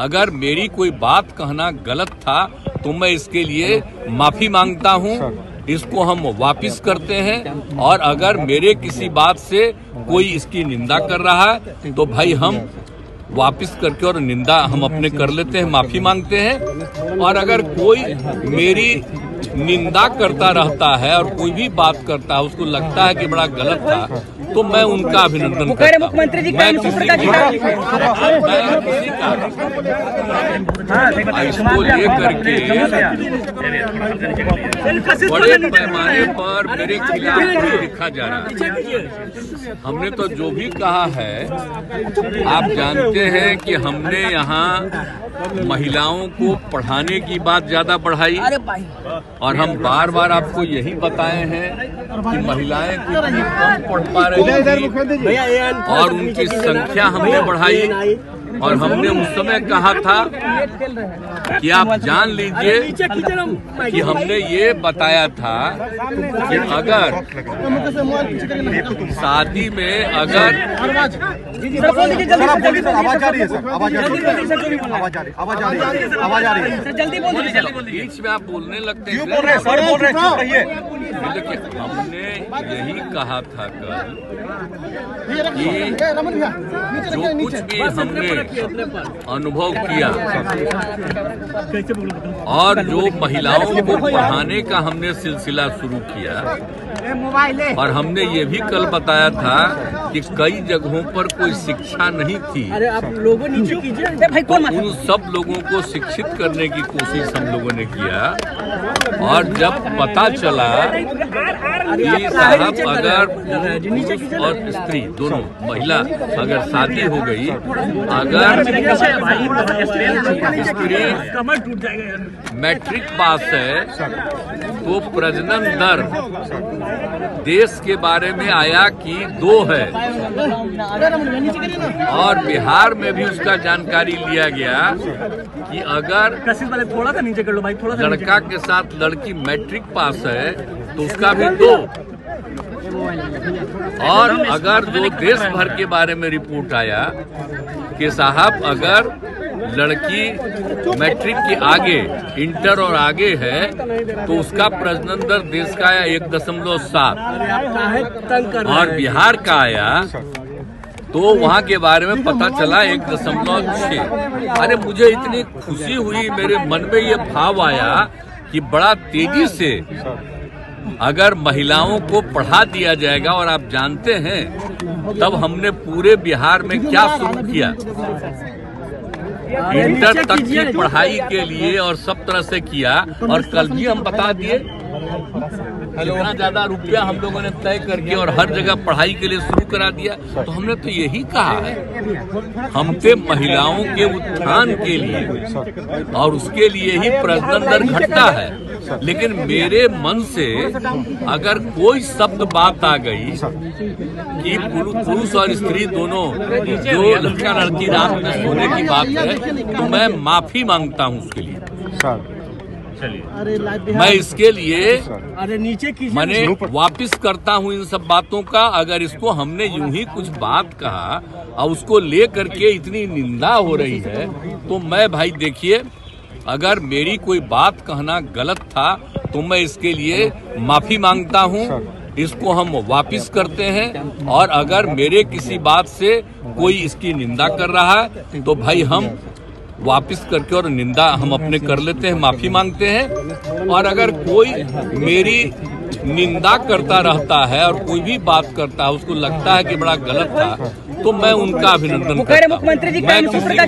अगर मेरी कोई बात कहना गलत था तो मैं इसके लिए माफी मांगता हूं। इसको हम वापस करते हैं और अगर मेरे किसी बात से कोई इसकी निंदा कर रहा है तो भाई हम वापस करके और निंदा हम अपने कर लेते हैं, माफी मांगते हैं। और अगर कोई मेरी निंदा करता रहता है और कोई भी बात करता है उसको लगता है कि बड़ा गलत था तो मैं उनका अभिनंदन करता हूं। मुख्यमंत्री जी मैं किसी इसको लेकर के बड़े पैमाने पर मेरे खिलाफ लिखा जा रहा है। हमने तो जो भी कहा है, आप जानते हैं कि हमने यहाँ महिलाओं को पढ़ाने की बात ज्यादा बढ़ाई और हम बार बार आपको यही बताए हैं कि महिलाएं कितनी कम पढ़ पा रही थी और उनकी संख्या हमने बढ़ाई। और हमने उस समय कहा था कि आप जान लीजिए कि हमने ये बताया था कि अगर शादी में अगर बीच में आप बोलने लगते हैं, देखिए हमने यही कहा था कल कि जो कुछ भी हमने अनुभव किया और जो महिलाओं को पढ़ाने का हमने सिलसिला शुरू किया और हमने ये भी कल बताया था कि कई जगहों पर कोई शिक्षा नहीं थी। अरे आप लोगों नीचे कीजिए, तो उन सब लोगों को शिक्षित करने की कोशिश हम लोगों ने किया। और जब पता चला कि साहब अगर पुरुष और स्त्री दोनों महिला अगर शादी हो गई, अगर स्त्री मैट्रिक पास है तो प्रजनन दर देश के बारे में आया कि 2 है और बिहार में भी उसका जानकारी लिया गया कि अगर थोड़ा सा नीचे कर लो भाई, थोड़ा सा लड़का के साथ लड़की मैट्रिक पास है तो उसका भी 2। और अगर जो देश भर के बारे में रिपोर्ट आया कि साहब अगर लड़की मैट्रिक के आगे इंटर और आगे है तो उसका प्रजनन दर देश का आया 1.7 और बिहार का आया तो वहाँ के बारे में पता चला 1.6। अरे मुझे इतनी खुशी हुई, मेरे मन में ये भाव आया कि बड़ा तेजी से अगर महिलाओं को पढ़ा दिया जाएगा। और आप जानते हैं तब हमने पूरे बिहार में क्या शुरू किया, इंटर तक की पढ़ाई के लिए और सब तरह से किया। और कल भी हम बता दिए इतना ज्यादा रुपया हम लोगों ने तय करके और हर जगह पढ़ाई के लिए शुरू करा दिया। तो हमने तो यही कहा है, हम पे महिलाओं के उत्थान के लिए और उसके लिए ही प्रजनन दर घटता है। लेकिन मेरे मन से अगर कोई शब्द बात आ गई कि पुरुष और स्त्री दोनों जो लड़का लड़की रात में सोने की बात है तो मैं माफी मांगता हूं उसके लिए। मैं इसके लिए मैंने वापिस करता हूं इन सब बातों का। अगर इसको हमने यूं ही कुछ बात कहा और उसको ले करके इतनी निंदा हो रही है तो मैं भाई देखिए, अगर मेरी कोई बात कहना गलत था तो मैं इसके लिए माफी मांगता हूं। इसको हम वापिस करते हैं और अगर मेरे किसी बात से कोई इसकी निंदा कर रहा है तो भाई हम वापिस करके और निंदा हम अपने कर लेते हैं, माफी मांगते हैं। और अगर कोई मेरी निंदा करता रहता है और कोई भी बात करता है उसको लगता है कि बड़ा गलत था तो मैं उनका अभिनंदन करता हूं। मुख्यमंत्री जी मैं किसी का